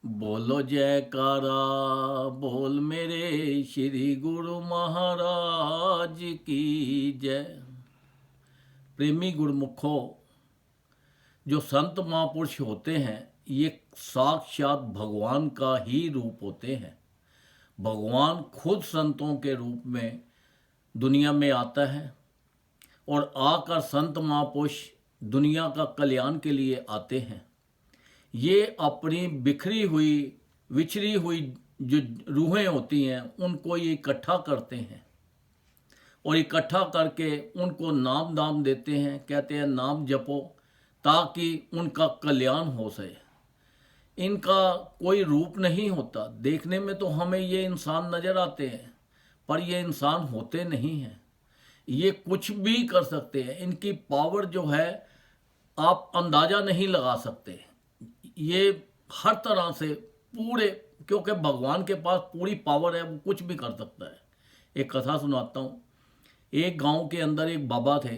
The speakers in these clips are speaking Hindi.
बोलो जयकारा, बोल मेरे श्री गुरु महाराज की जय। प्रेमी गुरुमुखों, जो संत महापुरुष होते हैं ये साक्षात भगवान का ही रूप होते हैं। भगवान खुद संतों के रूप में दुनिया में आता है और आकर संत महापुरुष दुनिया का कल्याण के लिए आते हैं। ये अपनी बिखरी हुई विछड़ी हुई जो रूहें होती हैं उनको ये इकट्ठा करते हैं और इकट्ठा करके उनको नाम दाम देते हैं। कहते हैं नाम जपो ताकि उनका कल्याण हो सके। इनका कोई रूप नहीं होता। देखने में तो हमें ये इंसान नज़र आते हैं पर ये इंसान होते नहीं हैं। ये कुछ भी कर सकते हैं। इनकी पावर जो है आप अंदाज़ा नहीं लगा सकते। ये हर तरह से पूरे, क्योंकि भगवान के पास पूरी पावर है, वो कुछ भी कर सकता है। एक कथा सुनाता हूँ। एक गांव के अंदर एक बाबा थे।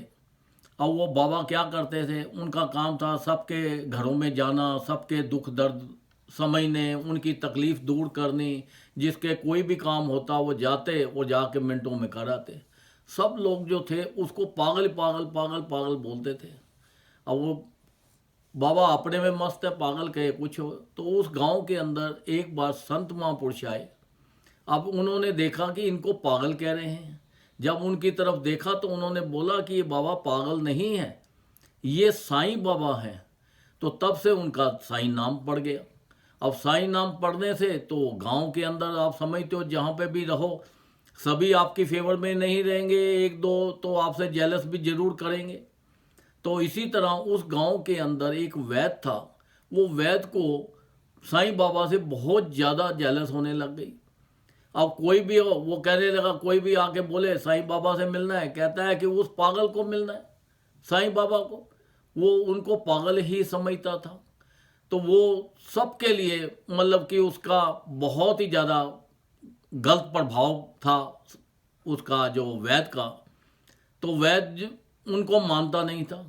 अब वो बाबा क्या करते थे, उनका काम था सबके घरों में जाना, सबके दुख दर्द समझने, उनकी तकलीफ़ दूर करनी। जिसके कोई भी काम होता वो जाते और जाके मिनटों में कर आते। सब लोग जो थे उसको पागल पागल पागल पागल बोलते थे। अब वो बाबा अपने में मस्त है, पागल कहे कुछ हो। तो उस गांव के अंदर एक बार संत महापुरुष आए। अब उन्होंने देखा कि इनको पागल कह रहे हैं। जब उनकी तरफ देखा तो उन्होंने बोला कि ये बाबा पागल नहीं है, ये साईं बाबा हैं। तो तब से उनका साईं नाम पड़ गया। अब साईं नाम पड़ने से तो गांव के अंदर आप समझते हो जहाँ पे भी रहो सभी आपकी फेवर में नहीं रहेंगे, एक दो तो आपसे जेलस भी जरूर करेंगे। तो इसी तरह उस गांव के अंदर एक वैद्य था। वो वैद्य को साईं बाबा से बहुत ज़्यादा जेलस होने लग गई। अब कोई भी हो, वो कहने लगा, कोई भी आके बोले साईं बाबा से मिलना है, कहता है कि उस पागल को मिलना है, साईं बाबा को। वो उनको पागल ही समझता था। तो वो सबके लिए मतलब कि उसका बहुत ही ज़्यादा गलत प्रभाव था उसका, जो वैद्य का। तो वैद्य उनको मानता नहीं था।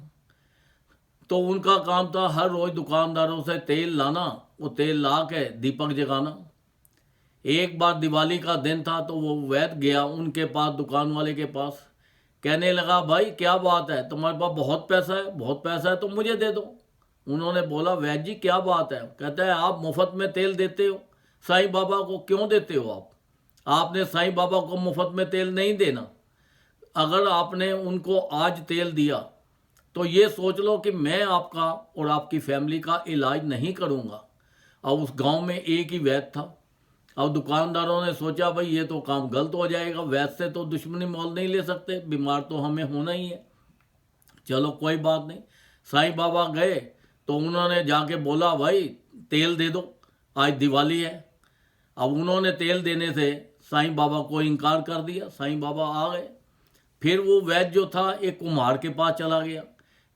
तो उनका काम था हर रोज़ दुकानदारों से तेल लाना, वो तेल ला के दीपक जगाना। एक बार दिवाली का दिन था तो वो वैद्य गया उनके पास, दुकान वाले के पास। कहने लगा, भाई क्या बात है, तुम्हारे पास बहुत पैसा है, बहुत पैसा है तो मुझे दे दो। उन्होंने बोला, वैद्य जी क्या बात है। कहता है, आप मुफ्त में तेल देते हो साईं बाबा को, क्यों देते हो आप? आपने साईं बाबा को मुफ्त में तेल नहीं देना। अगर आपने उनको आज तेल दिया तो ये सोच लो कि मैं आपका और आपकी फैमिली का इलाज नहीं करूँगा। अब उस गांव में एक ही वैद्य था। अब दुकानदारों ने सोचा, भाई ये तो काम गलत हो जाएगा, वैद्य से तो दुश्मनी मोल नहीं ले सकते, बीमार तो हमें होना ही है। चलो कोई बात नहीं। साईं बाबा गए तो उन्होंने जाके बोला, भाई तेल दे दो, आज दिवाली है। अब उन्होंने तेल देने से साईं बाबा को इनकार कर दिया। साईं बाबा आ गए। फिर वो वैद्य जो था एक कुम्हार के पास चला गया।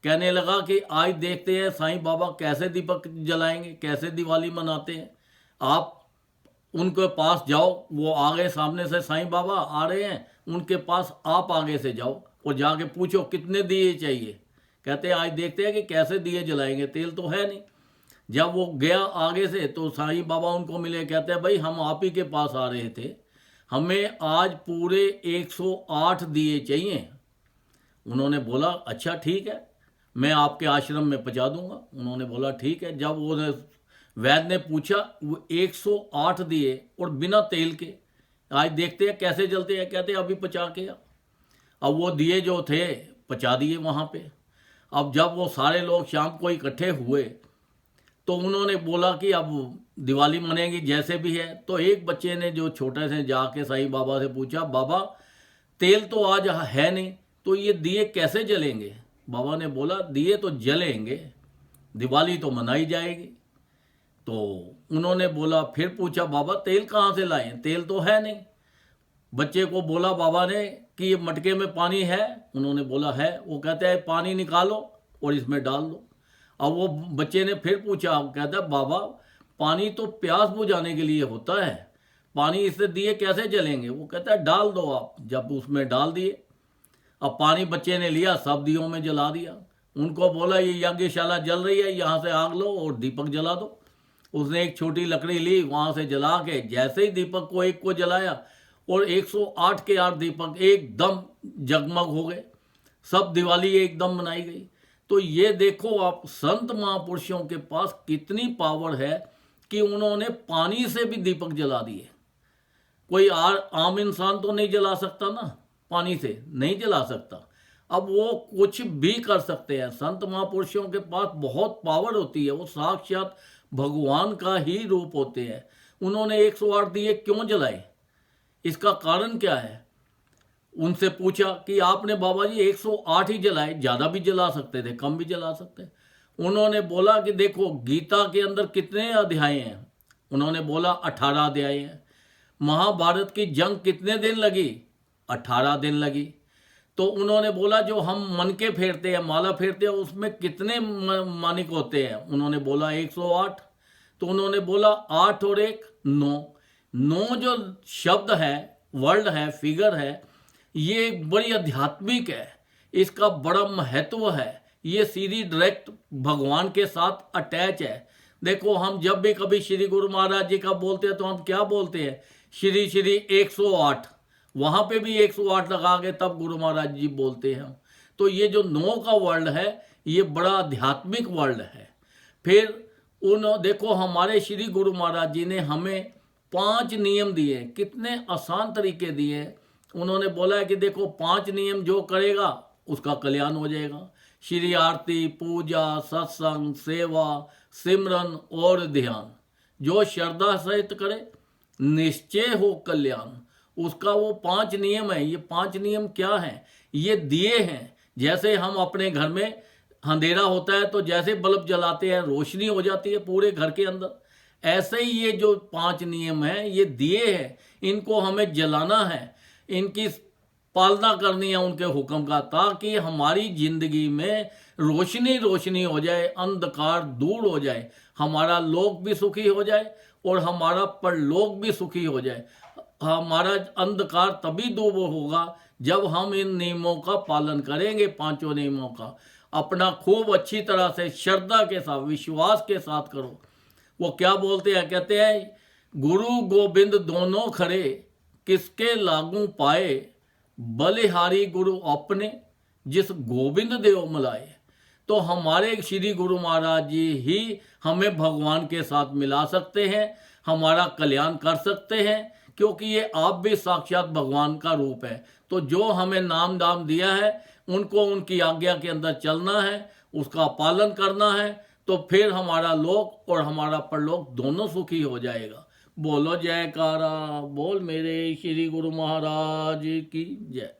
कहने लगा कि आज देखते हैं साईं बाबा कैसे दीपक जलाएंगे, कैसे दिवाली मनाते हैं। आप उनके पास जाओ। वो आ गए, सामने से साईं बाबा आ रहे हैं, उनके पास आप आगे से जाओ और जाके पूछो कितने दिए चाहिए। कहते हैं आज देखते हैं कि कैसे दिए जलाएंगे, तेल तो है नहीं। जब वो गया आगे से तो साईं बाबा उनको मिले। कहते हैं, भाई हम आप ही के पास आ रहे थे, हमें आज पूरे 108 दिए चाहिए। उन्होंने बोला, अच्छा ठीक है, मैं आपके आश्रम में पहुंचा दूंगा। उन्होंने बोला ठीक है। जब वो वैद्य ने पूछा, वो 108 दिए और बिना तेल के, आज देखते हैं कैसे जलते हैं। कहते हैं अभी पचा के आ। अब वो दिए जो थे पचा दिए वहाँ पे। अब जब वो सारे लोग शाम को इकट्ठे हुए तो उन्होंने बोला कि अब दिवाली मनेगी जैसे भी है। तो एक बच्चे ने जो छोटे से जाके साईं बाबा से पूछा, बाबा तेल तो आज है नहीं तो ये दिए कैसे जलेंगे? बाबा ने बोला, दिए तो जलेंगे, दिवाली तो मनाई जाएगी। तो उन्होंने बोला, फिर पूछा, बाबा तेल कहाँ से लाएं, तेल तो है नहीं। बच्चे को बोला बाबा ने कि ये मटके में पानी है। उन्होंने बोला है। वो कहते हैं पानी निकालो और इसमें डाल दो। अब वो बच्चे ने फिर पूछा, कहता है बाबा पानी तो प्यास बुझाने के लिए होता है, पानी इससे दिए कैसे जलेंगे? वो कहता है डाल दो आप। जब उसमें डाल दिए, अब पानी बच्चे ने लिया, सब दियों में जला दिया। उनको बोला, ये यज्ञशाला जल रही है, यहाँ से आग लो और दीपक जला दो। उसने एक छोटी लकड़ी ली, वहां से जला के जैसे ही दीपक को एक को जलाया और 108 के 8 दीपक एकदम जगमग हो गए, सब दिवाली एकदम मनाई गई। तो ये देखो आप, संत महापुरुषों के पास कितनी पावर है कि उन्होंने पानी से भी दीपक जला दिए। कोई आम इंसान तो नहीं जला सकता ना, पानी से नहीं जला सकता। अब वो कुछ भी कर सकते हैं। संत महापुरुषों के पास बहुत पावर होती है, वो साक्षात भगवान का ही रूप होते हैं। उन्होंने 108 दिए क्यों जलाए, इसका कारण क्या है? उनसे पूछा कि आपने बाबा जी 108 ही जलाए, ज़्यादा भी जला सकते थे, कम भी जला सकते। उन्होंने बोला कि देखो गीता के अंदर कितने अध्याय हैं? उन्होंने बोला 18 अध्याय हैं। महाभारत की जंग कितने दिन लगी? 18 दिन लगी। तो उन्होंने बोला जो हम मन के फेरते हैं, माला फेरते हैं, उसमें कितने मानिक होते हैं? उन्होंने बोला 108। तो उन्होंने बोला 8 और 1 9। 9 जो शब्द है, वर्ड है, फिगर है, ये बड़ी आध्यात्मिक है, इसका बड़ा महत्व है। ये सीधी डायरेक्ट भगवान के साथ अटैच है। देखो हम जब भी कभी श्री गुरु महाराज जी का बोलते हैं तो हम क्या बोलते हैं? श्री श्री 108। वहां पे भी 108 लगा के तब गुरु महाराज जी बोलते हैं। तो ये जो 9 का वर्ड है, ये बड़ा आध्यात्मिक वर्ड है। फिर देखो हमारे श्री गुरु महाराज जी ने हमें 5 नियम दिए, कितने आसान तरीके दिए। उन्होंने बोला है कि देखो 5 नियम जो करेगा उसका कल्याण हो जाएगा। श्री आरती, पूजा, सत्संग, सेवा, सिमरन और ध्यान, जो श्रद्धा सहित करे निश्चय हो कल्याण। उसका वो 5 नियम है। ये 5 नियम क्या हैं? ये दिए हैं। जैसे हम अपने घर में अंधेरा होता है तो जैसे बल्ब जलाते हैं रोशनी हो जाती है पूरे घर के अंदर, ऐसे ही ये जो 5 नियम हैं ये दिए हैं, इनको हमें जलाना है, इनकी पालना करनी है उनके हुक्म का, ताकि हमारी जिंदगी में रोशनी रोशनी हो जाए, अंधकार दूर हो जाए, हमारा लोक भी सुखी हो जाए और हमारा परलोक भी सुखी हो जाए। हमारा अंधकार तभी दूर होगा जब हम इन नियमों का पालन करेंगे। 5 नियमों का अपना खूब अच्छी तरह से श्रद्धा के साथ, विश्वास के साथ करो। वो क्या बोलते हैं? कहते हैं गुरु गोविंद दोनों खरे, किसके लागू पाए, बलिहारी गुरु अपने, जिस गोविंद देव मिलाए। तो हमारे श्री गुरु महाराज जी ही हमें भगवान के साथ मिला सकते हैं, हमारा कल्याण कर सकते हैं, क्योंकि ये आप भी साक्षात भगवान का रूप है। तो जो हमें नाम दाम दिया है उनको उनकी आज्ञा के अंदर चलना है, उसका पालन करना है, तो फिर हमारा लोक और हमारा परलोक दोनों सुखी हो जाएगा। बोलो जयकारा, बोल मेरे श्री गुरु महाराज की जय।